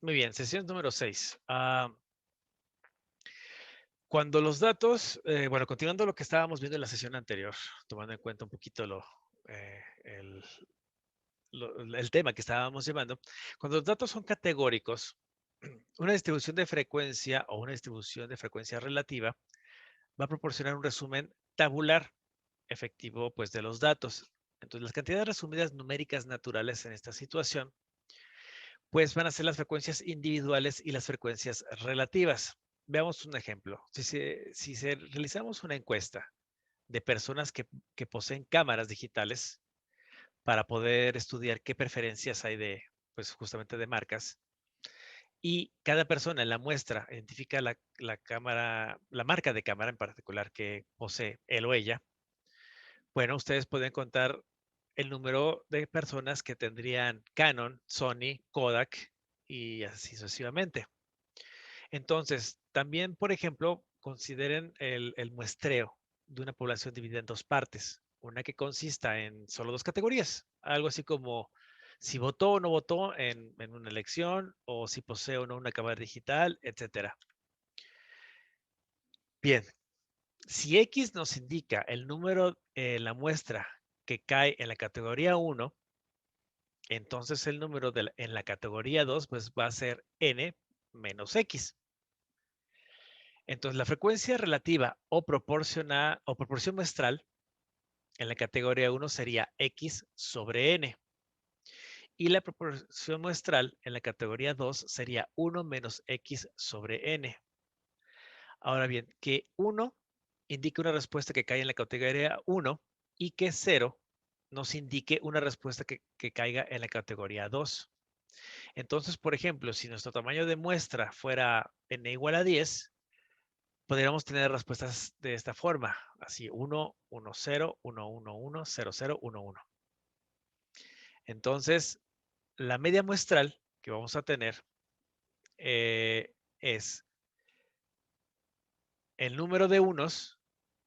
Muy bien, sesión número 6. Cuando los datos, bueno, continuando lo que estábamos viendo en la sesión anterior, tomando en cuenta un poquito el tema que estábamos llevando, cuando los datos son categóricos, una distribución de frecuencia o una distribución de frecuencia relativa va a proporcionar un resumen tabular efectivo, pues, de los datos. Entonces, las cantidades resumidas numéricas naturales en esta situación, pues, van a ser las frecuencias individuales y las frecuencias relativas. Veamos un ejemplo. Si realizamos una encuesta de personas que poseen cámaras digitales para poder estudiar qué preferencias hay de, pues, justamente de marcas, y cada persona en la muestra identifica la cámara, la marca de cámara en particular que posee él o ella, bueno, ustedes pueden contar el número de personas que tendrían Canon, Sony, Kodak y así sucesivamente. Entonces, también, por ejemplo, consideren el muestreo de una población dividida en dos partes. Una que consista en solo dos categorías, algo así como si votó o no votó en una elección, o si posee o no una cámara digital, etcétera. Bien, si X nos indica el número en la muestra que cae en la categoría 1, entonces el número en la categoría 2 pues va a ser n menos X. Entonces la frecuencia relativa o proporción muestral en la categoría 1 sería X sobre n. Y la proporción muestral en la categoría 2 sería 1 menos X sobre n. Ahora bien, que 1 indique una respuesta que cae en la categoría 1 y que 0 nos indique una respuesta que caiga en la categoría 2. Entonces, por ejemplo, si nuestro tamaño de muestra fuera n igual a 10, podríamos tener respuestas de esta forma, así 1, 1, 0, 1, 1, 1, 0, 0, 1, 1. Entonces, la media muestral que vamos a tener es el número de unos,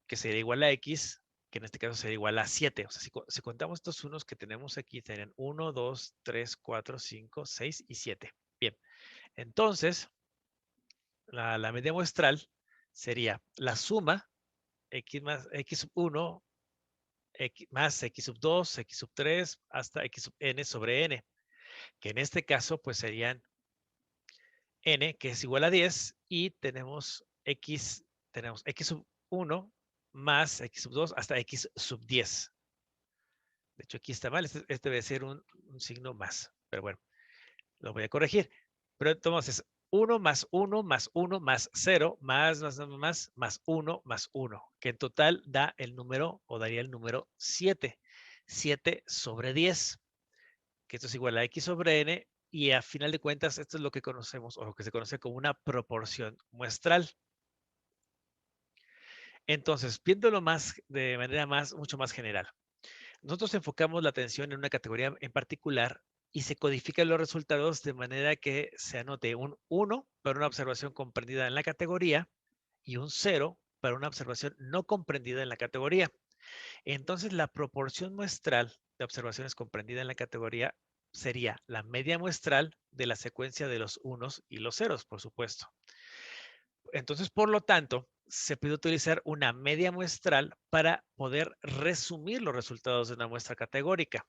que sería igual a X, que en este caso sería igual a 7. O sea, si contamos estos unos que tenemos aquí, serían 1, 2, 3, 4, 5, 6 y 7. Bien, entonces, la media muestral sería la suma X más X sub 1, X más X sub 2, X sub 3, hasta X sub n sobre n, que en este caso pues serían n, que es igual a 10, y tenemos X sub 1 más X sub 2 hasta X sub 10. De hecho, aquí está mal, este debe ser un signo más, pero bueno, lo voy a corregir. Pero entonces, 1 más 1 más 1 más 0 más 1 más 1, que en total da el número, o daría el número 7. 7 sobre 10, que esto es igual a X sobre N, y a final de cuentas, esto es lo que conocemos, o lo que se conoce como una proporción muestral. Entonces, viéndolo más de manera mucho más general, nosotros enfocamos la atención en una categoría en particular y se codifican los resultados de manera que se anote un 1 para una observación comprendida en la categoría y un 0 para una observación no comprendida en la categoría. Entonces, la proporción muestral de observaciones comprendida en la categoría sería la media muestral de la secuencia de los unos y los ceros, por supuesto. Entonces, por lo tanto, se puede utilizar una media muestral para poder resumir los resultados de una muestra categórica.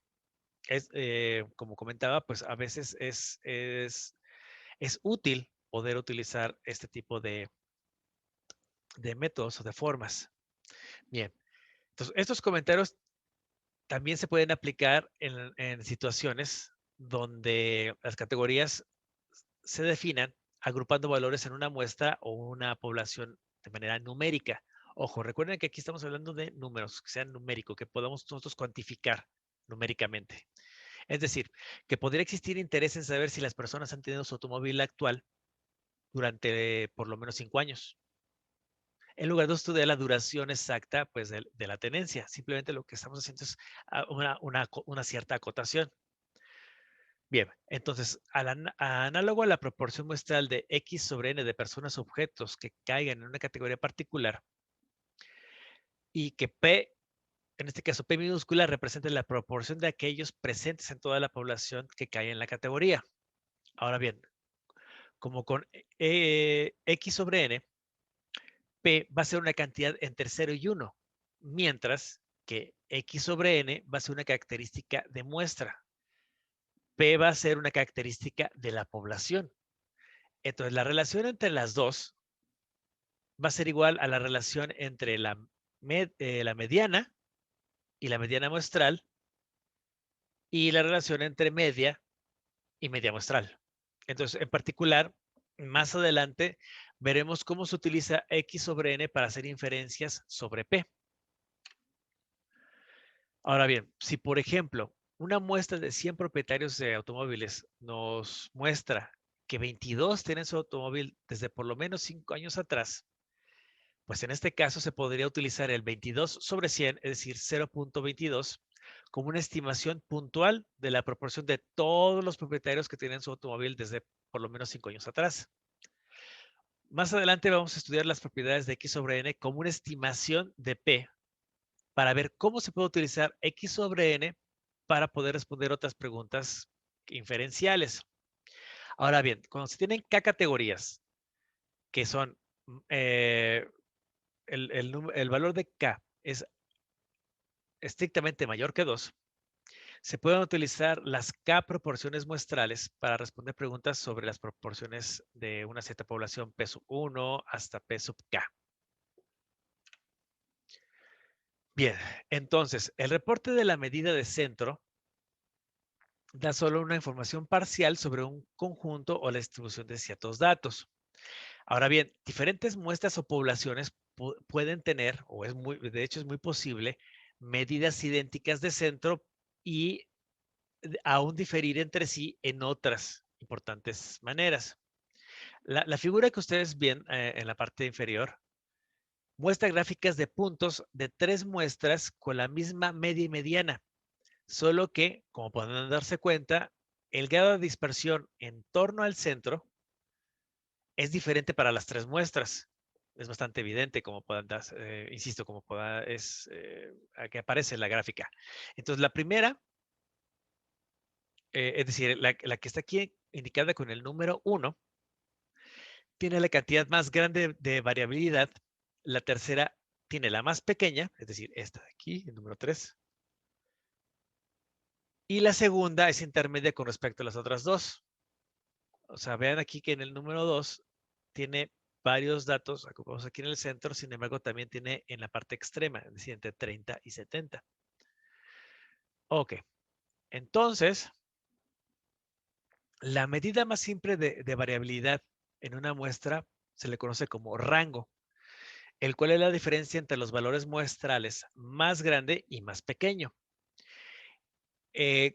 Como comentaba, pues a veces es útil poder utilizar este tipo de métodos o de formas. Bien, entonces estos comentarios también se pueden aplicar en situaciones donde las categorías se definan agrupando valores en una muestra o una población de manera numérica. Ojo, recuerden que aquí estamos hablando de números, que sean numéricos, que podamos nosotros cuantificar numéricamente. Es decir, que podría existir interés en saber si las personas han tenido su automóvil actual durante por lo menos 5 años, en lugar de estudiar la duración exacta pues, de la tenencia. Simplemente lo que estamos haciendo es una cierta acotación. Bien, entonces, análogo a la proporción muestral de X sobre N de personas o objetos que caigan en una categoría particular y que P, en este caso P minúscula, representa la proporción de aquellos presentes en toda la población que cae en la categoría. Ahora bien, como con X sobre N, P va a ser una cantidad entre 0 y 1, mientras que X sobre N va a ser una característica de muestra. P va a ser una característica de la población. Entonces, la relación entre las dos va a ser igual a la relación entre la mediana y la mediana muestral y la relación entre media y media muestral. Entonces, en particular, más adelante veremos cómo se utiliza X sobre N para hacer inferencias sobre P. Ahora bien, si por ejemplo, una muestra de 100 propietarios de automóviles nos muestra que 22 tienen su automóvil desde por lo menos 5 años atrás, pues en este caso se podría utilizar el 22 sobre 100, es decir, 0.22, como una estimación puntual de la proporción de todos los propietarios que tienen su automóvil desde por lo menos 5 años atrás. Más adelante vamos a estudiar las propiedades de X sobre N como una estimación de P para ver cómo se puede utilizar X sobre N para poder responder otras preguntas inferenciales. Ahora bien, cuando se tienen K categorías, que son el valor de K es estrictamente mayor que 2, se pueden utilizar las K proporciones muestrales para responder preguntas sobre las proporciones de una cierta población P sub 1 hasta P sub K. Bien, entonces, el reporte de la medida de centro da solo una información parcial sobre un conjunto o la distribución de ciertos datos. Ahora bien, diferentes muestras o poblaciones pueden tener, o de hecho es muy posible, medidas idénticas de centro y aún diferir entre sí en otras importantes maneras. La figura que ustedes ven en la parte inferior muestra gráficas de puntos de 3 muestras con la misma media y mediana, solo que, como pueden darse cuenta, el grado de dispersión en torno al centro es diferente para las 3 muestras. Es bastante evidente, como puedan dar, insisto, como es que aparece en la gráfica. Entonces, la primera, es decir, la que está aquí indicada con el número 1, tiene la cantidad más grande de variabilidad. La tercera tiene la más pequeña, es decir, esta de aquí, el número 3. Y la segunda es intermedia con respecto a las otras dos. O sea, vean aquí que en el número 2 tiene varios datos ocupados aquí en el centro, sin embargo, también tiene en la parte extrema, es decir, entre 30 y 70. Ok, entonces, la medida más simple de variabilidad en una muestra se le conoce como rango, el cual es la diferencia entre los valores muestrales más grande y más pequeño.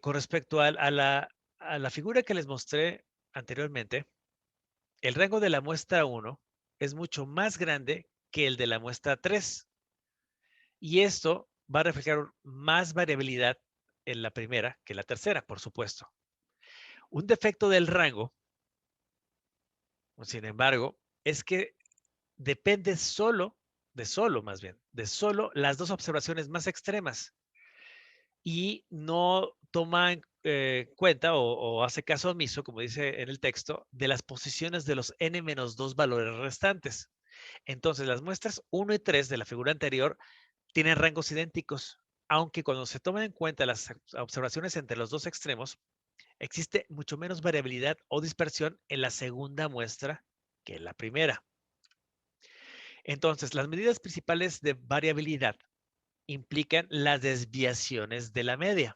Con respecto a la figura que les mostré anteriormente, el rango de la muestra 1 es mucho más grande que el de la muestra 3. Y esto va a reflejar más variabilidad en la primera que en la tercera, por supuesto. Un defecto del rango, sin embargo, es que depende de solo las dos observaciones más extremas y no toma en cuenta o hace caso omiso, como dice en el texto, de las posiciones de los n-2 valores restantes. Entonces, las muestras 1 y 3 de la figura anterior tienen rangos idénticos, aunque cuando se toman en cuenta las observaciones entre los dos extremos, existe mucho menos variabilidad o dispersión en la segunda muestra que en la primera. Entonces, las medidas principales de variabilidad implican las desviaciones de la media,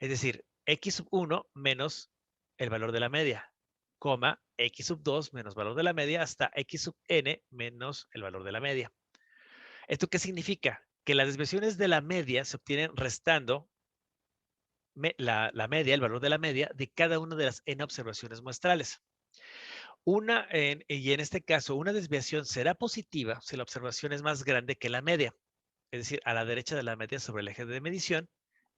es decir, x sub 1 menos el valor de la media, coma, x sub 2 menos valor de la media hasta x sub n menos el valor de la media. ¿Esto qué significa? Que las desviaciones de la media se obtienen restando la media, el valor de la media, de cada una de las n observaciones muestrales. Y en este caso, una desviación será positiva si la observación es más grande que la media, es decir, a la derecha de la media sobre el eje de medición,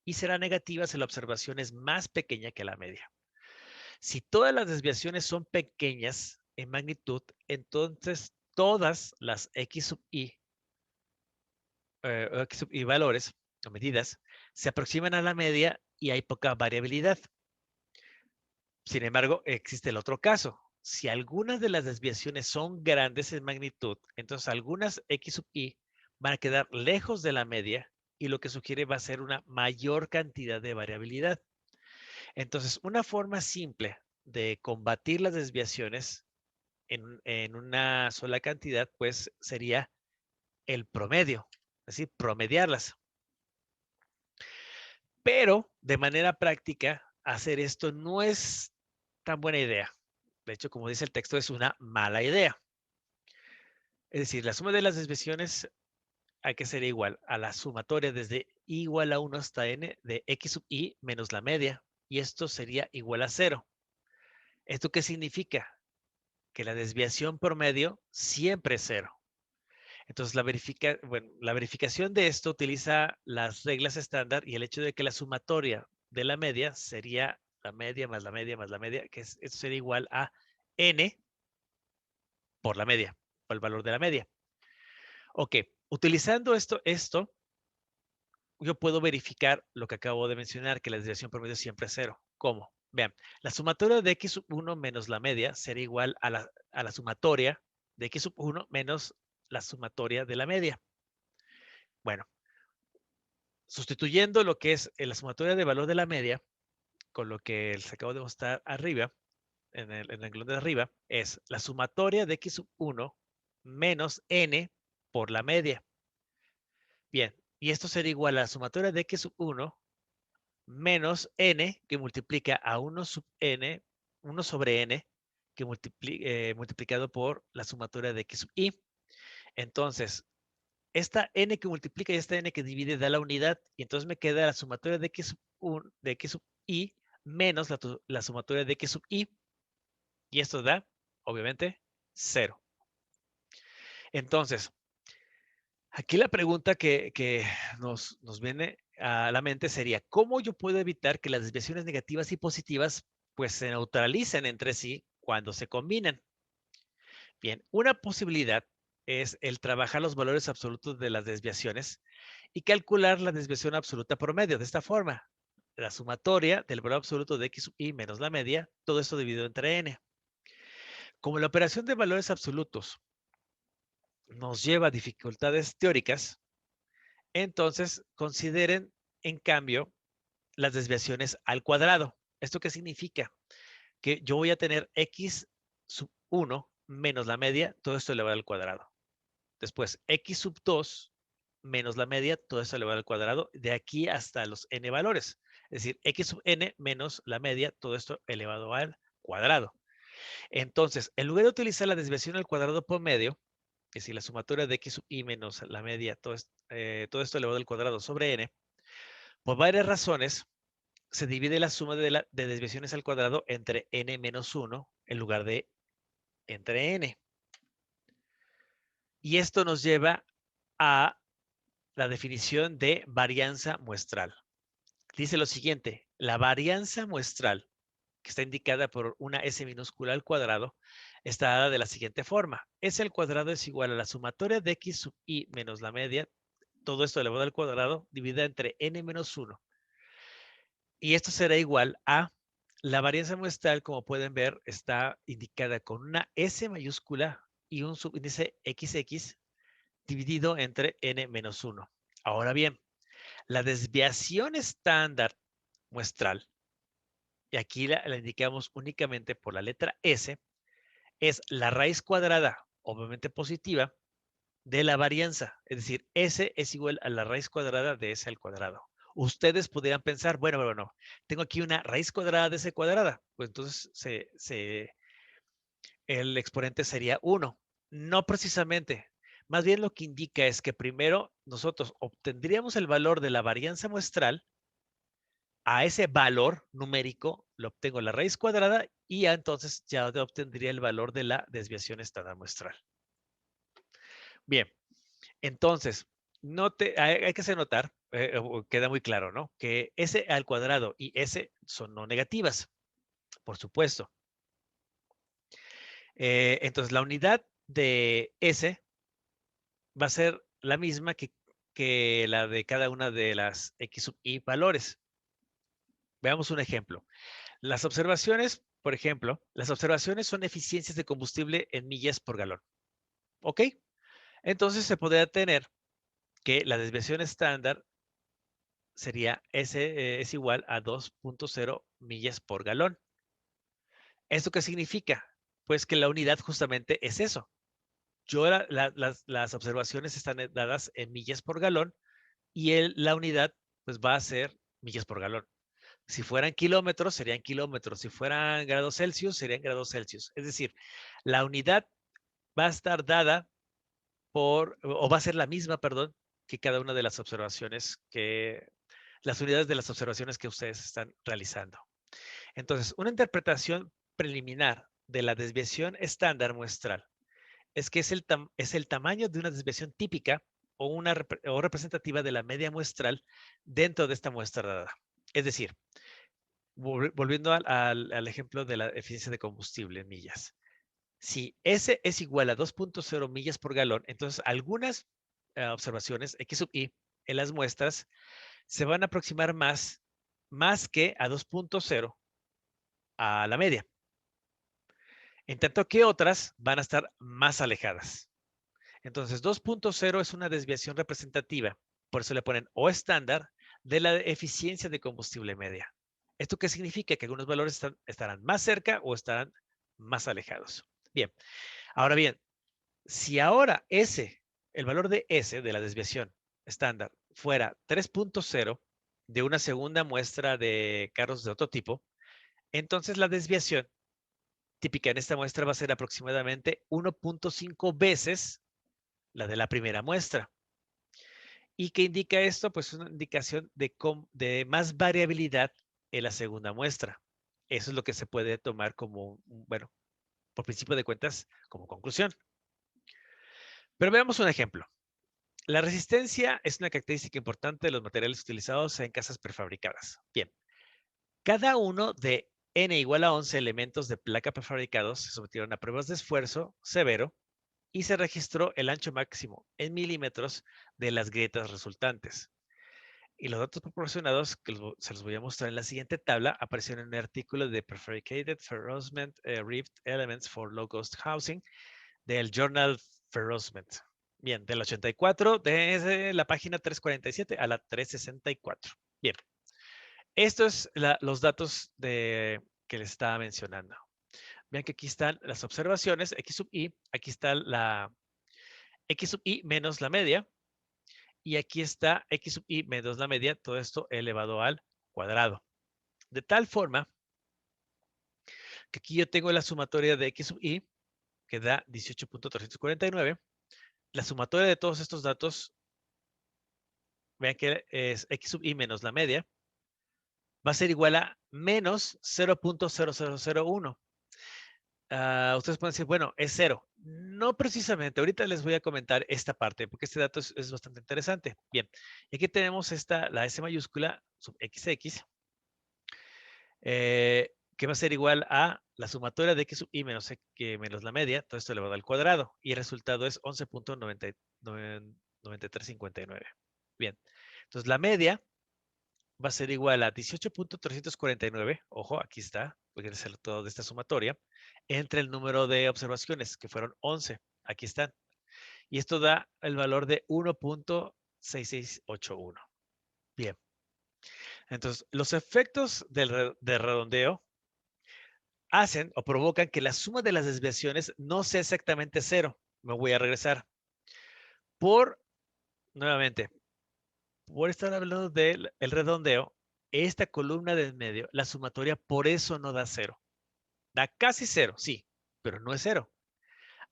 y será negativa si la observación es más pequeña que la media. Si todas las desviaciones son pequeñas en magnitud, entonces todas las x sub y valores o medidas se aproximan a la media y hay poca variabilidad. Sin embargo, existe el otro caso. si algunas de las desviaciones son grandes en magnitud, entonces algunas x sub i van a quedar lejos de la media y lo que sugiere va a ser una mayor cantidad de variabilidad. Entonces, una forma simple de combatir las desviaciones en una sola cantidad, pues sería el promedio, es decir, promediarlas. Pero de manera práctica, hacer esto no es tan buena idea. De hecho, como dice el texto, es una mala idea. Es decir, la suma de las desviaciones hay que ser igual a la sumatoria desde igual a 1 hasta n de x sub i menos la media. Y esto sería igual a 0. ¿Esto qué significa? Que la desviación promedio siempre es 0. Entonces, la verificación de esto utiliza las reglas estándar y el hecho de que la sumatoria de la media sería la media más la media más la media, que esto sería igual a n por la media, por el valor de la media. Ok, utilizando esto, yo puedo verificar lo que acabo de mencionar, que la desviación promedio siempre es 0. ¿Cómo? Vean, la sumatoria de x sub 1 menos la media será igual a la sumatoria de x sub 1 menos la sumatoria de la media. Bueno, sustituyendo lo que es la sumatoria de valor de la media con lo que les acabo de mostrar arriba, en el renglón de arriba, es la sumatoria de x sub 1 menos n por la media. Bien, y esto será igual a la sumatoria de x sub 1 menos n que multiplica a 1 sub n, 1 sobre n, que multiplicado por la sumatoria de x sub i. Entonces, esta n que multiplica y esta n que divide da la unidad, y entonces me queda la sumatoria de x sub i menos la sumatoria de x sub i, y esto da, obviamente, 0. Entonces, aquí la pregunta que nos viene a la mente sería, ¿cómo yo puedo evitar que las desviaciones negativas y positivas pues se neutralicen entre sí cuando se combinan? Bien, una posibilidad es el trabajar los valores absolutos de las desviaciones y calcular la desviación absoluta promedio de esta forma. La sumatoria del valor absoluto de x sub i menos la media, todo esto dividido entre n. Como la operación de valores absolutos nos lleva a dificultades teóricas, entonces consideren, en cambio, las desviaciones al cuadrado. ¿Esto qué significa? Que yo voy a tener x sub 1 menos la media, todo esto elevado al cuadrado. Después, x sub 2 menos la media, todo esto elevado al cuadrado, de aquí hasta los n valores. Es decir, x sub n menos la media, todo esto elevado al cuadrado. Entonces, en lugar de utilizar la desviación al cuadrado por medio, es decir, la sumatoria de x sub i menos la media, todo esto elevado al cuadrado sobre n, por varias razones, se divide la suma de desviaciones al cuadrado entre n menos 1 en lugar de entre n. Y esto nos lleva a la definición de varianza muestral. Dice lo siguiente, la varianza muestral, que está indicada por una S minúscula al cuadrado, está dada de la siguiente forma. S al cuadrado es igual a la sumatoria de x sub i menos la media, todo esto elevado al cuadrado, dividida entre n menos 1. Y esto será igual a la varianza muestral, como pueden ver, está indicada con una S mayúscula y un subíndice XX dividido entre n menos 1. Ahora bien, la desviación estándar muestral, y aquí la indicamos únicamente por la letra S, es la raíz cuadrada, obviamente positiva, de la varianza. Es decir, S es igual a la raíz cuadrada de S al cuadrado. Ustedes podrían pensar, bueno, tengo aquí una raíz cuadrada de S cuadrada. Pues entonces el exponente sería 1. No precisamente. Más bien lo que indica es que primero nosotros obtendríamos el valor de la varianza muestral. A ese valor numérico lo obtengo la raíz cuadrada y ya entonces ya obtendría el valor de la desviación estándar muestral. Bien, entonces, hay que hacer notar, queda muy claro, ¿no? Que S al cuadrado y S son no negativas, por supuesto. Entonces, la unidad de S va a ser la misma que la de cada una de las X sub I valores. Veamos un ejemplo. Las observaciones por ejemplo, las observaciones son eficiencias de combustible en millas por galón. ¿Ok? Entonces se podría tener que la desviación estándar sería S es igual a 2.0 millas por galón. ¿Esto qué significa? Pues que la unidad justamente es eso. Las observaciones están dadas en millas por galón y la unidad pues va a ser millas por galón. Si fueran kilómetros, serían kilómetros. Si fueran grados Celsius, serían grados Celsius. Es decir, la unidad va a estar dada o va a ser la misma, perdón, que cada una de las observaciones las unidades de las observaciones que ustedes están realizando. Entonces, una interpretación preliminar de la desviación estándar muestral es que es el tamaño de una desviación típica o representativa de la media muestral dentro de esta muestra dada. Es decir, volviendo al ejemplo de la eficiencia de combustible en millas. Si S es igual a 2.0 millas por galón, entonces algunas observaciones X sub I en las muestras se van a aproximar más que a 2.0 a la media, en tanto que otras van a estar más alejadas. Entonces, 2.0 es una desviación representativa, por eso le ponen O estándar de la eficiencia de combustible media. ¿Esto qué significa? Que algunos valores estarán más cerca o estarán más alejados. Bien, ahora bien, si ahora el valor de S de la desviación estándar fuera 3.0 de una segunda muestra de carros de otro tipo, entonces la desviación típica en esta muestra va a ser aproximadamente 1.5 veces la de la primera muestra. ¿Y qué indica esto? Pues una indicación de más variabilidad en la segunda muestra. Eso es lo que se puede tomar como, bueno, por principio de cuentas, como conclusión. Pero veamos un ejemplo. La resistencia es una característica importante de los materiales utilizados en casas prefabricadas. Bien, cada uno de n igual a 11 elementos de placa prefabricados se sometieron a pruebas de esfuerzo severo y se registró el ancho máximo en milímetros de las grietas resultantes. Y los datos proporcionados, que se los voy a mostrar en la siguiente tabla, aparecieron en el artículo de Prefabricated Ferrocement Rift Elements for Low Cost Housing del Journal Ferrocement. Bien, del 84, desde la página 347 a la 364. Bien, estos es los datos que les estaba mencionando. Vean que aquí están las observaciones, X sub I, aquí está la X sub I menos la media, y aquí está X sub I menos la media, todo esto elevado al cuadrado. De tal forma que aquí yo tengo la sumatoria de X sub I, que da 18.349. La sumatoria de todos estos datos, vean que es X sub I menos la media, va a ser igual a menos 0.0001. Ustedes pueden decir, bueno, es cero. No precisamente. Ahorita les voy a comentar esta parte porque este dato es bastante interesante. Bien, y aquí tenemos la S mayúscula sub XX, que va a ser igual a la sumatoria de X sub I menos la media, todo esto elevado al cuadrado, y el resultado es 11.9359. Bien, entonces la media va a ser igual a 18.349, ojo, aquí está, voy a hacer todo de esta sumatoria, entre el número de observaciones, que fueron 11, aquí están, y esto da el valor de 1.6681. Bien, entonces los efectos de redondeo hacen o provocan que la suma de las desviaciones no sea exactamente cero. Me voy a regresar. Nuevamente, por estar hablando del redondeo, esta columna del medio, la sumatoria por eso no da cero. Da casi cero, sí, pero no es cero.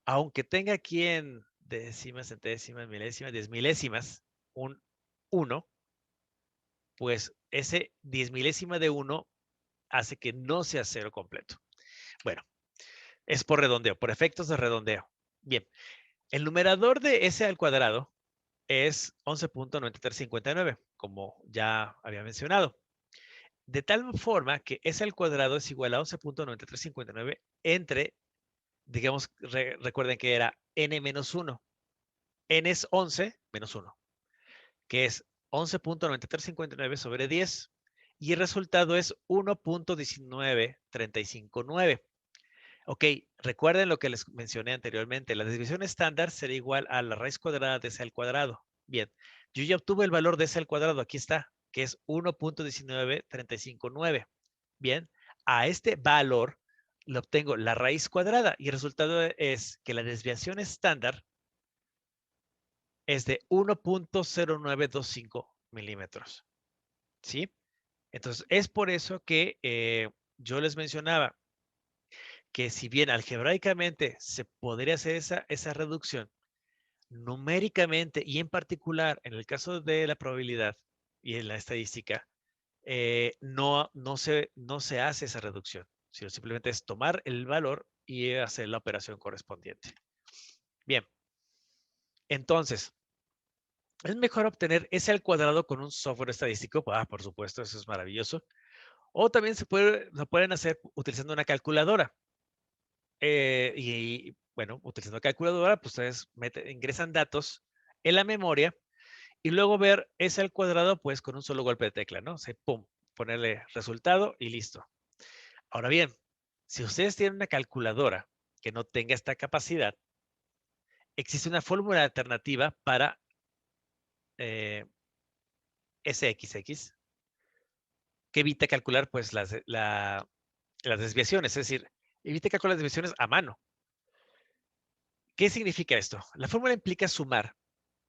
Aunque tenga aquí en décimas, centésimas, milésimas, 10 milésimas, un 1, pues ese 10 milésima de 1 hace que no sea cero completo. Bueno, es por redondeo, por efectos de redondeo. Bien, el numerador de S al cuadrado es 11.9359, como ya había mencionado. De tal forma que S al cuadrado es igual a 11.9359 entre, digamos, recuerden que era n menos 1. N es 11 menos 1, que es 11.9359 sobre 10. y el resultado es 1.19359. Ok, recuerden lo que les mencioné anteriormente. La desviación estándar será igual a la raíz cuadrada de c al cuadrado. Bien, yo ya obtuve el valor de c al cuadrado. Aquí está, que es 1.19359. Bien, a este valor le obtengo la raíz cuadrada y el resultado es que la desviación estándar es de 1.0925 milímetros. ¿Sí? Entonces, es por eso que yo les mencionaba que si bien algebraicamente se podría hacer esa reducción, numéricamente y en particular en el caso de la probabilidad y en la estadística, no se hace esa reducción, sino simplemente es tomar el valor y hacer la operación correspondiente. Bien, entonces, es mejor obtener ese al cuadrado con un software estadístico. Por supuesto, eso es maravilloso. O también lo pueden hacer utilizando una calculadora. Y bueno, utilizando calculadora, pues ustedes ingresan datos en la memoria y luego ver ese al cuadrado, pues con un solo golpe de tecla, ¿no? O sea, pum, ponerle resultado y listo. Ahora bien, si ustedes tienen una calculadora que no tenga esta capacidad, existe una fórmula alternativa para eh, SXX que evita calcular pues las desviaciones, es decir, evita calcular las desviaciones a mano. ¿Qué significa esto? La fórmula implica sumar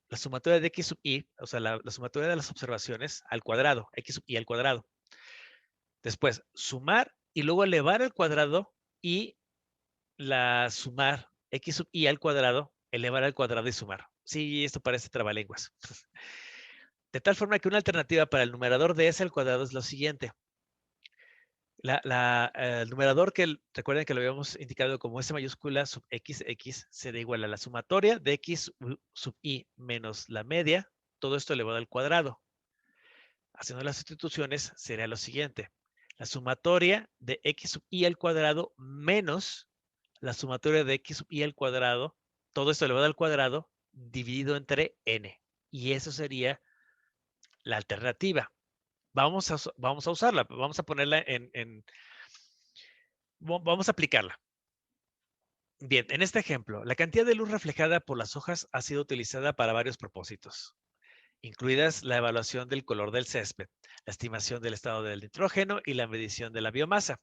la sumatoria de x sub i, o sea, la sumatoria de las observaciones al cuadrado, x sub i al cuadrado. Después, sumar y luego elevar al cuadrado y la sumar x sub i al cuadrado, elevar al cuadrado y sumar. Sí, esto parece trabalenguas. De tal forma que una alternativa para el numerador de s al cuadrado es lo siguiente. El numerador recuerden que lo habíamos indicado como S mayúscula sub XX será igual a la sumatoria de X sub I menos la media, todo esto elevado al cuadrado. Haciendo las sustituciones sería lo siguiente. La sumatoria de X sub I al cuadrado menos la sumatoria de X sub I al cuadrado, todo esto elevado al cuadrado, dividido entre N. Y eso sería la alternativa. Vamos a usarla, vamos a ponerla vamos a aplicarla. Bien, en este ejemplo, la cantidad de luz reflejada por las hojas ha sido utilizada para varios propósitos, incluidas la evaluación del color del césped, la estimación del estado del nitrógeno y la medición de la biomasa.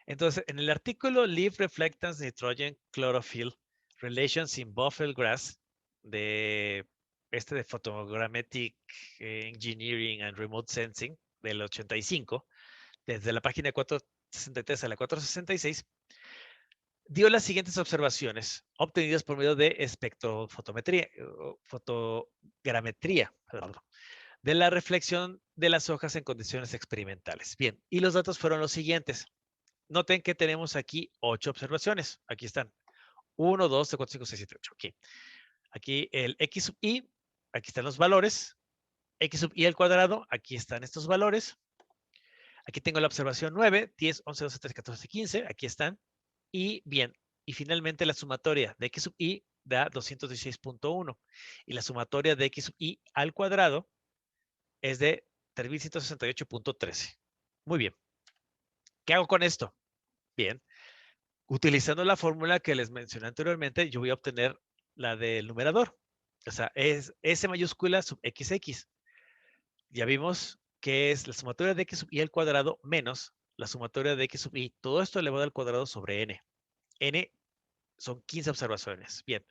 Entonces, en el artículo Leaf Reflectance Nitrogen Chlorophyll Relations in Buffalo Grass de de Photogrammetric Engineering and Remote Sensing del 85, desde la página 463 a la 466, dio las siguientes observaciones obtenidas por medio de espectrofotometría, fotogrametría, de la reflexión de las hojas en condiciones experimentales. Bien, y los datos fueron los siguientes. Noten que tenemos aquí 8 observaciones. Aquí están. 1, 2, 3, 4, 5, 6, 7, 8. Aquí. Aquí el X sub I, aquí están los valores. X sub I al cuadrado, aquí están estos valores. Aquí tengo la observación 9, 10, 11, 12, 13, 14, 15. Aquí están. Y bien, y finalmente la sumatoria de X sub I da 216.1. Y la sumatoria de X sub I al cuadrado es de 3168.13. Muy bien. ¿Qué hago con esto? Bien. Utilizando la fórmula que les mencioné anteriormente, yo voy a obtener la del numerador. O sea, es S mayúscula sub XX. Ya vimos que es la sumatoria de X sub I al cuadrado menos la sumatoria de X sub I. Todo esto elevado al cuadrado sobre N. N son 15 observaciones. Bien.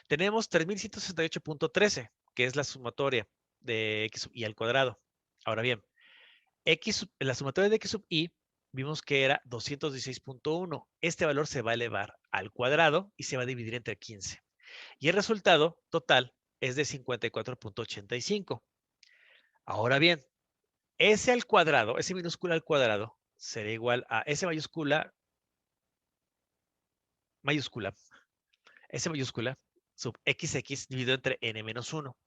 Tenemos 3168.13, que es la sumatoria de X sub I al cuadrado. Ahora bien, la sumatoria de X sub I vimos que era 216.1. Este valor se va a elevar al cuadrado y se va a dividir entre 15. Y el resultado total es de 54.85. Ahora bien, S al cuadrado, S minúscula al cuadrado, será igual a S mayúscula, mayúscula, S mayúscula, sub XX dividido entre N menos 1.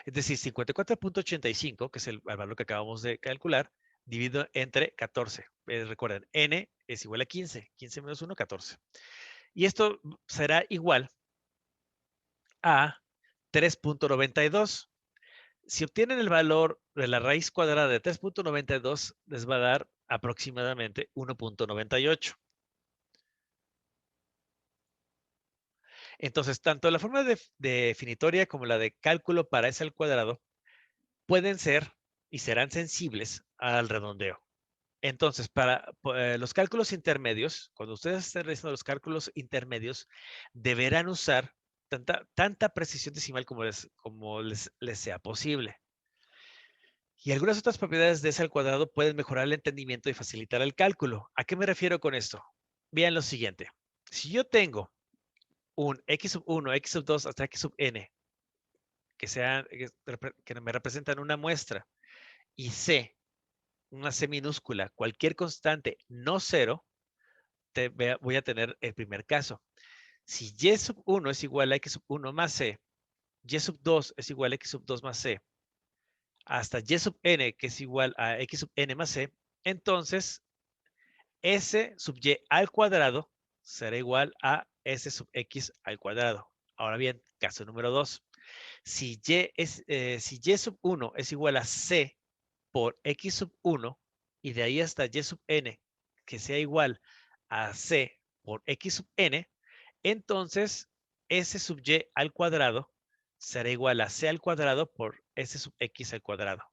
Es decir, 54.85, que es el valor que acabamos de calcular, dividido entre 14. Recuerden, n es igual a 15. 15 menos 1, 14. Y esto será igual a 3.92. Si obtienen el valor de la raíz cuadrada de 3.92, les va a dar aproximadamente 1.98. Entonces, tanto la forma definitoria como la de cálculo para S al cuadrado pueden ser y serán sensibles al redondeo. Entonces, para los cálculos intermedios, cuando ustedes estén realizando los cálculos intermedios, deberán usar tanta precisión decimal como les sea posible. Y algunas otras propiedades de S al cuadrado pueden mejorar el entendimiento y facilitar el cálculo. ¿A qué me refiero con esto? Vean lo siguiente. Si yo tengo un x sub 1, x sub 2 hasta x sub n, que me representan una muestra, y c, una c minúscula, cualquier constante no cero, voy a tener el primer caso. Si y sub 1 es igual a x sub 1 más c, y sub 2 es igual a x sub 2 más c, hasta y sub n, que es igual a x sub n más c, entonces s sub y al cuadrado será igual a s sub x al cuadrado. Ahora bien, caso número 2. Si y sub 1 es igual a c por x sub 1 y de ahí hasta y sub n que sea igual a c por x sub n, entonces s sub y al cuadrado será igual a c al cuadrado por s sub x al cuadrado.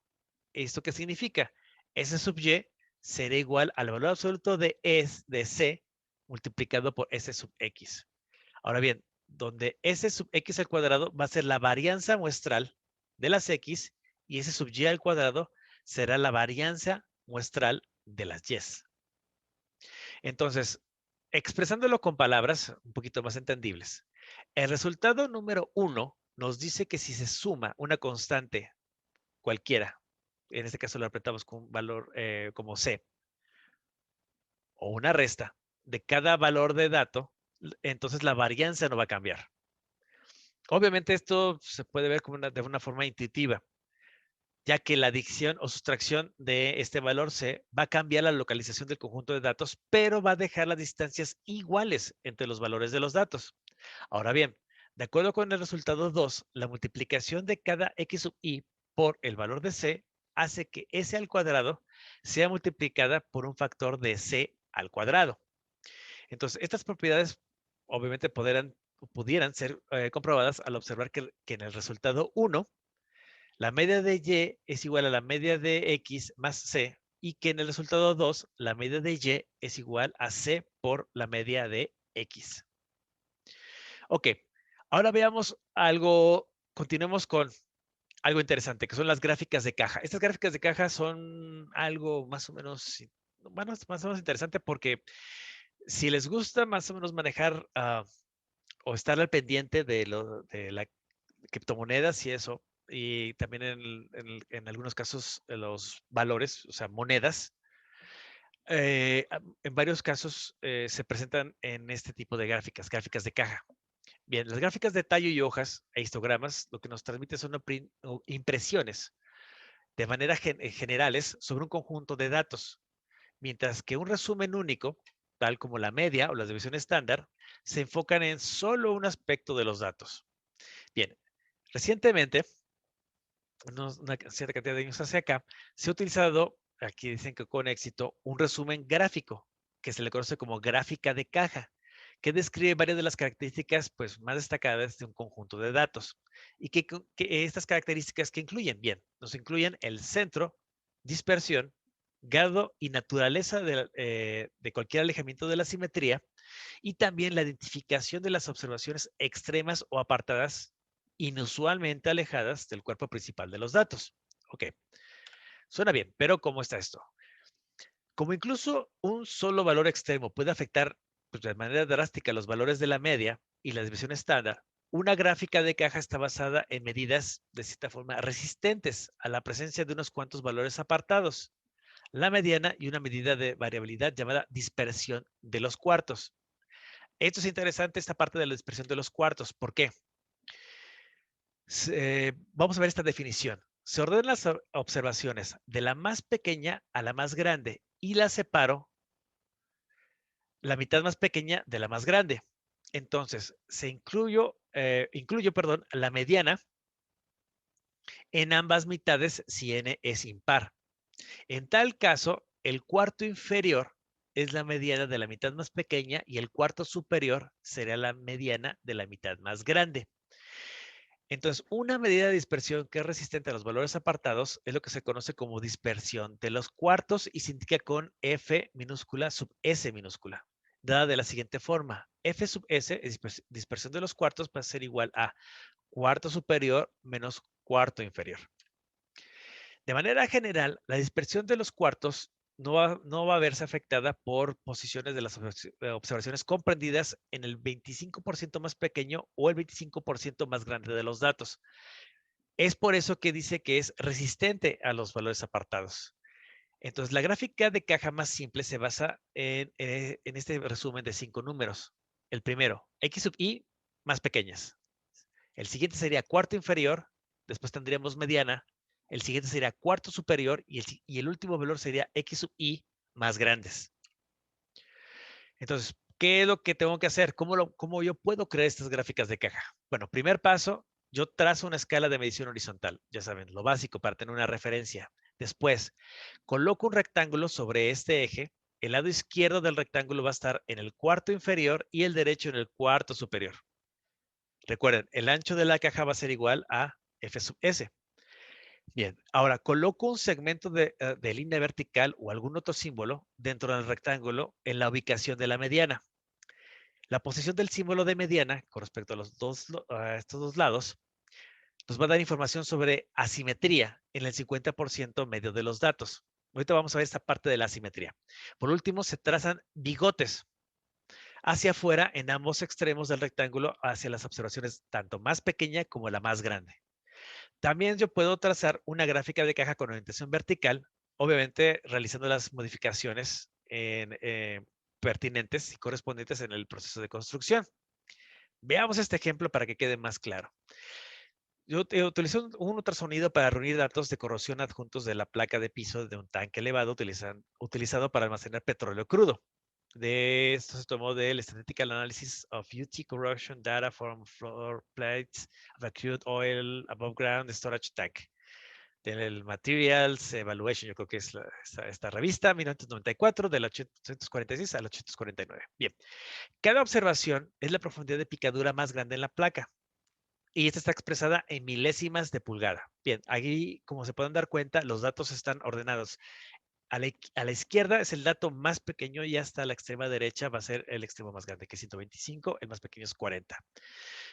¿Esto qué significa? S sub y será igual al valor absoluto de c multiplicado por s sub x. Ahora bien, donde s sub x al cuadrado va a ser la varianza muestral de las x y s sub y al cuadrado será la varianza muestral de las y. Entonces, expresándolo con palabras un poquito más entendibles, el resultado número 1 nos dice que si se suma una constante cualquiera, en este caso lo apretamos con un valor como c, o una resta de cada valor de dato, entonces la varianza no va a cambiar. Obviamente esto se puede ver como de una forma intuitiva, ya que la adición o sustracción de este valor C va a cambiar la localización del conjunto de datos, pero va a dejar las distancias iguales entre los valores de los datos. Ahora bien, de acuerdo con el resultado 2, la multiplicación de cada x sub i por el valor de C hace que S al cuadrado sea multiplicada por un factor de C al cuadrado. Entonces, estas propiedades obviamente pudieran ser comprobadas al observar que en el resultado 1, la media de y es igual a la media de x más c y que en el resultado 2, la media de y es igual a c por la media de x. Ok, ahora veamos continuemos con algo interesante, que son las gráficas de caja. Estas gráficas de caja son algo más o menos, bueno, más o menos interesante porque si les gusta más o menos manejar o estar al pendiente de la criptomonedas y eso, y también en algunos casos los valores, o sea, monedas, en varios casos se presentan en este tipo de gráficas de caja. Bien, las gráficas de tallo y hojas e histogramas lo que nos transmiten son impresiones de manera generales sobre un conjunto de datos, mientras que un resumen único, tal como la media o la división estándar, se enfocan en solo un aspecto de los datos. Bien, recientemente, una cierta cantidad de años hacia acá, se ha utilizado, aquí dicen que con éxito, un resumen gráfico, que se le conoce como gráfica de caja, que describe varias de las características pues, más destacadas de un conjunto de datos. Y que estas características que incluyen, bien, nos incluyen el centro, dispersión, grado y naturaleza de cualquier alejamiento de la simetría, y también la identificación de las observaciones extremas o apartadas, inusualmente alejadas del cuerpo principal de los datos. Ok, suena bien, pero ¿cómo está esto? Como incluso un solo valor extremo puede afectar pues, de manera drástica los valores de la media y la división estándar, una gráfica de caja está basada en medidas de cierta forma resistentes a la presencia de unos cuantos valores apartados, la mediana y una medida de variabilidad llamada dispersión de los cuartos. Esto es interesante, esta parte de la dispersión de los cuartos. ¿Por qué? Vamos a ver esta definición. Se ordenan las observaciones de la más pequeña a la más grande y las separo la mitad más pequeña de la más grande. Entonces, incluyo, perdón, la mediana En ambas mitades, si n es impar. En tal caso, el cuarto inferior es la mediana de la mitad más pequeña y el cuarto superior sería la mediana de la mitad más grande. Entonces, una medida de dispersión que es resistente a los valores apartados es lo que se conoce como dispersión de los cuartos y se indica con F minúscula sub S minúscula, dada de la siguiente forma. F sub S es dispersión de los cuartos, va a ser igual a cuarto superior menos cuarto inferior. De manera general, la dispersión de los cuartos no va a verse afectada por posiciones de las observaciones comprendidas en el 25% más pequeño o el 25% más grande de los datos. Es por eso que dice que es resistente a los valores apartados. Entonces, la gráfica de caja más simple se basa en este resumen de 5 números. El primero, X sub I más pequeñas. El siguiente sería cuarto inferior, después tendríamos mediana, el siguiente sería cuarto superior y el último valor sería X sub I más grandes. Entonces, ¿qué es lo que tengo que hacer? ¿Cómo yo puedo crear estas gráficas de caja? Bueno, primer paso, yo trazo una escala de medición horizontal. Ya saben, lo básico para tener una referencia. Después, coloco un rectángulo sobre este eje. El lado izquierdo del rectángulo va a estar en el cuarto inferior y el derecho en el cuarto superior. Recuerden, el ancho de la caja va a ser igual a F sub S. Bien, ahora coloco un segmento de línea vertical o algún otro símbolo dentro del rectángulo en la ubicación de la mediana. La posición del símbolo de mediana con respecto a estos dos lados nos va a dar información sobre asimetría en el 50% medio de los datos. Ahorita vamos a ver esta parte de la asimetría. Por último, se trazan bigotes hacia afuera en ambos extremos del rectángulo hacia las observaciones tanto más pequeña como la más grande. También yo puedo trazar una gráfica de caja con orientación vertical, obviamente realizando las modificaciones pertinentes y correspondientes en el proceso de construcción. Veamos este ejemplo para que quede más claro. Yo utilicé un ultrasonido para reunir datos de corrosión adjuntos de la placa de piso de un tanque elevado utilizado para almacenar petróleo crudo. De esto se tomó del Statistical Analysis of UT Corrosion Data from Floor Plates of a Crude Oil Above Ground Storage Tank. Del Materials Evaluation, yo creo que es esta revista, 1994, del 846 al 849. Bien, cada observación es la profundidad de picadura más grande en la placa. Y esta está expresada en milésimas de pulgada. Bien, aquí, como se pueden dar cuenta, los datos están ordenados. A la izquierda es el dato más pequeño y hasta la extrema derecha va a ser el extremo más grande, que es 125, el más pequeño es 40.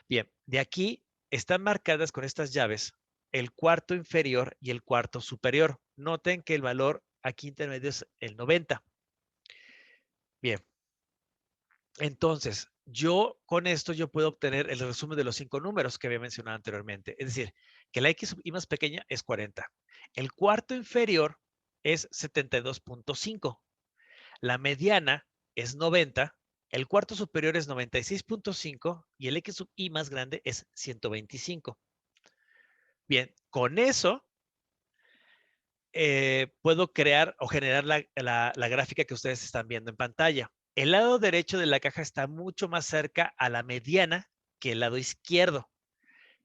Bien, de aquí están marcadas con estas llaves el cuarto inferior y el cuarto superior. Noten que el valor aquí intermedio es el 90. Bien, entonces, yo con esto yo puedo obtener el resumen de los 5 números que había mencionado anteriormente. Es decir, que la X sub I más pequeña es 40. El cuarto inferior es 72.5. La mediana es 90. El cuarto superior es 96.5 y el X sub I más grande es 125. Bien, con eso puedo crear o generar la gráfica que ustedes están viendo en pantalla. El lado derecho de la caja está mucho más cerca a la mediana que el lado izquierdo.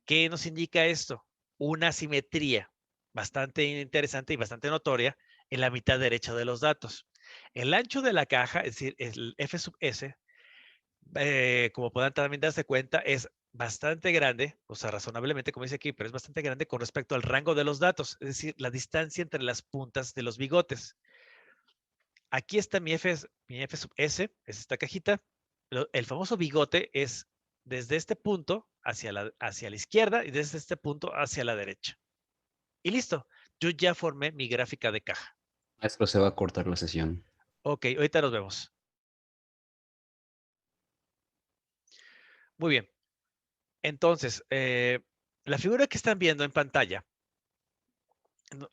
¿Qué nos indica esto? Una simetría bastante interesante y bastante notoria en la mitad derecha de los datos. El ancho de la caja, es decir, el F sub S, como puedan también darse cuenta, es bastante grande, o sea, razonablemente, como dice aquí, pero es bastante grande con respecto al rango de los datos, es decir, la distancia entre las puntas de los bigotes. Aquí está mi F sub S, es esta cajita. El famoso bigote es desde este punto hacia la izquierda y desde este punto hacia la derecha. Y listo, yo ya formé mi gráfica de caja. Maestro, se va a cortar la sesión. Ok, ahorita nos vemos. Muy bien. Entonces, la figura que están viendo en pantalla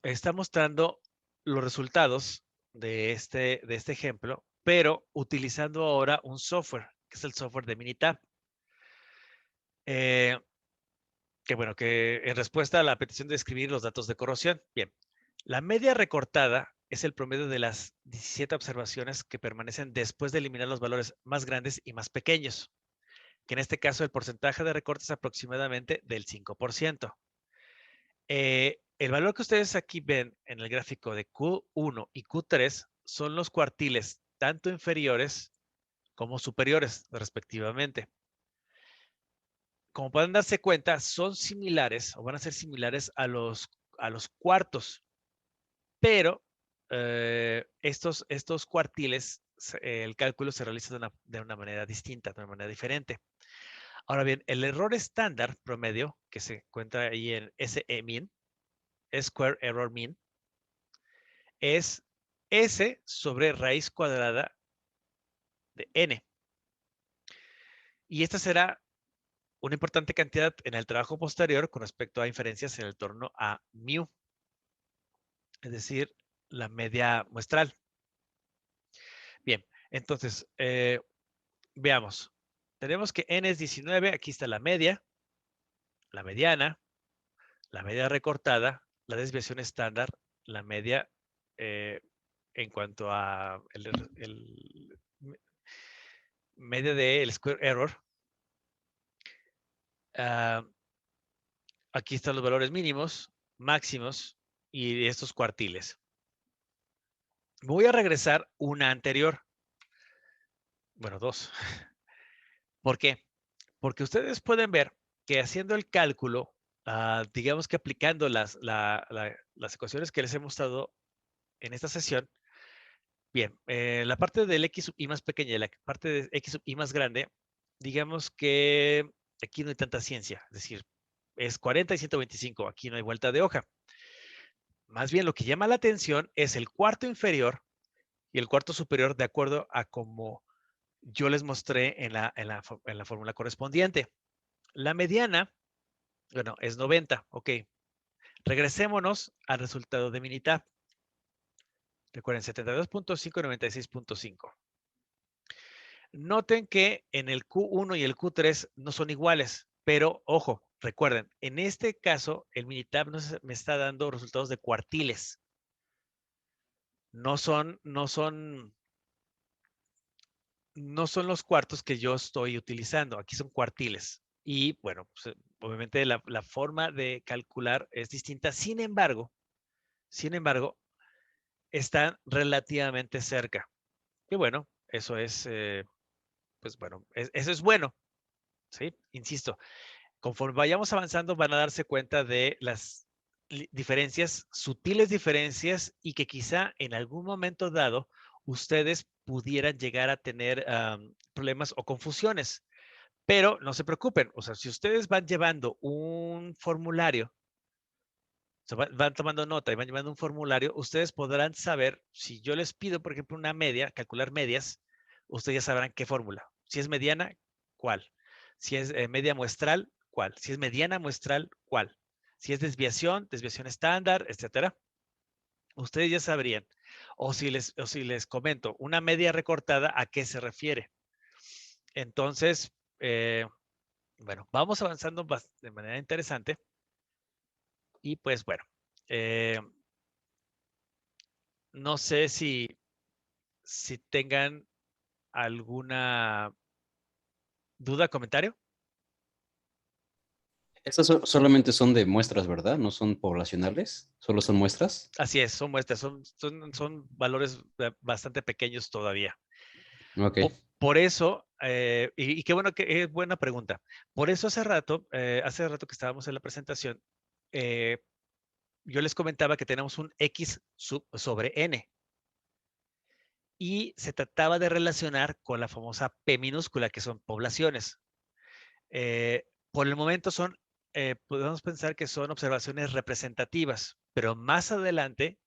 está mostrando los resultados de este ejemplo, pero utilizando ahora un software, que es el software de Minitab. Eh, que bueno, que en respuesta a la petición de escribir los datos de corrosión. Bien, la media recortada es el promedio de las 17 observaciones que permanecen después de eliminar los valores más grandes y más pequeños, que en este caso el porcentaje de recorte es aproximadamente del 5%. El valor que ustedes aquí ven en el gráfico de Q1 y Q3 son los cuartiles tanto inferiores como superiores, respectivamente. Como pueden darse cuenta, son similares o van a ser similares a los cuartos, pero estos cuartiles, el cálculo se realiza de una manera distinta, de una manera diferente. Ahora bien, el error estándar promedio que se encuentra ahí en SE mean, Square Error Mean, es S sobre raíz cuadrada de N. Y esta será una importante cantidad en el trabajo posterior con respecto a inferencias en el torno a mu, es decir, la media muestral. Bien, entonces, veamos. Tenemos que N es 19, aquí está la media, la mediana, la media recortada, la desviación estándar, la media en cuanto a el media del square error. Uh, aquí están los valores mínimos, máximos y estos cuartiles. Voy a regresar una anterior. Bueno, dos. ¿Por qué? Porque ustedes pueden ver que haciendo el cálculo, digamos que aplicando las ecuaciones que les hemos dado en esta sesión, bien, la parte del x sub i más pequeña y la parte de x sub i más grande, digamos que aquí no hay tanta ciencia, es decir, es 40 y 125, aquí no hay vuelta de hoja. Más bien lo que llama la atención es el cuarto inferior y el cuarto superior de acuerdo a como yo les mostré en la fórmula correspondiente. La mediana, bueno, es 90, ok. Regresémonos al resultado de Minitab. Recuerden, 72.5 y 96.5. Noten que en el Q1 y el Q3 no son iguales, pero ojo, recuerden, en este caso el Minitab me está dando resultados de cuartiles. No son los cuartos que yo estoy utilizando. Aquí son cuartiles. Y bueno, pues, obviamente la forma de calcular es distinta. Sin embargo, están relativamente cerca. Y bueno, eso es, pues bueno, eso es bueno, ¿sí? Insisto, conforme vayamos avanzando van a darse cuenta de las diferencias, sutiles diferencias y que quizá en algún momento dado ustedes pudieran llegar a tener problemas o confusiones. Pero no se preocupen, o sea, si ustedes van llevando un formulario, o sea, van tomando nota y van llevando un formulario, ustedes podrán saber, si yo les pido, por ejemplo, una media, calcular medias, ustedes ya sabrán qué fórmula. Si es mediana, ¿cuál? Si es media muestral, ¿cuál? Si es mediana muestral, ¿cuál? Si es desviación, desviación estándar, etcétera. Ustedes ya sabrían. O si les comento, una media recortada, ¿a qué se refiere? Entonces, bueno, vamos avanzando de manera interesante. Y pues bueno, eh, no sé si tengan alguna duda, comentario. Estas solamente son de muestras, ¿verdad? No son poblacionales, solo son muestras. Así es, son muestras, son valores bastante pequeños todavía. Ok. Por eso, y qué bueno que es buena pregunta. Por eso hace rato que estábamos en la presentación, yo les comentaba que tenemos un X sobre N. Y se trataba de relacionar con la famosa P minúscula, que son poblaciones. Por el momento podemos pensar que son observaciones representativas, pero más adelante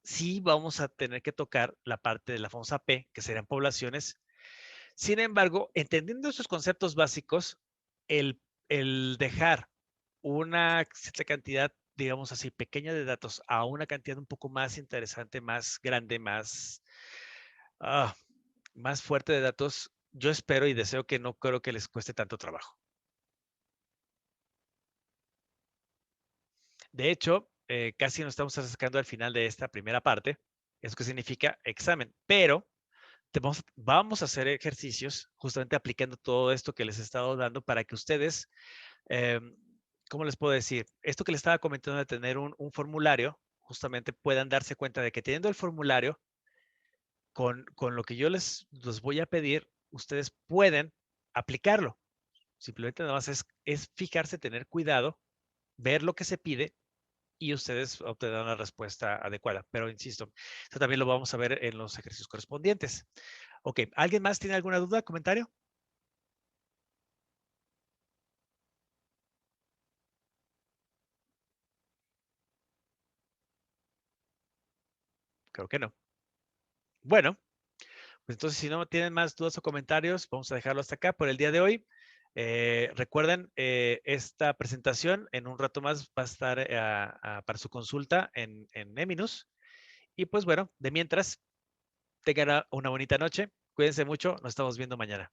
sí vamos a tener que tocar la parte de la famosa P, que serían poblaciones. Sin embargo, entendiendo esos conceptos básicos, el, el dejar una cierta cantidad, digamos así, pequeña de datos a una cantidad un poco más interesante, más grande, ah, más fuerte de datos, yo espero y deseo que no creo que les cueste tanto trabajo. De hecho, casi nos estamos acercando al final de esta primera parte. Eso que significa examen. Pero vamos a hacer ejercicios justamente aplicando todo esto que les he estado dando para que ustedes ¿cómo les puedo decir? Esto que les estaba comentando de tener un formulario, justamente puedan darse cuenta de que teniendo el formulario, con lo que yo les voy a pedir, ustedes pueden aplicarlo. Simplemente nada más es fijarse, tener cuidado, ver lo que se pide y ustedes obtendrán la respuesta adecuada. Pero insisto, esto también lo vamos a ver en los ejercicios correspondientes. Ok, ¿alguien más tiene alguna duda, comentario? Creo que no. Bueno, pues entonces si no tienen más dudas o comentarios, vamos a dejarlo hasta acá por el día de hoy. Recuerden, esta presentación en un rato más va a estar para su consulta en Eminus. Y pues bueno, de mientras, tengan una bonita noche. Cuídense mucho. Nos estamos viendo mañana.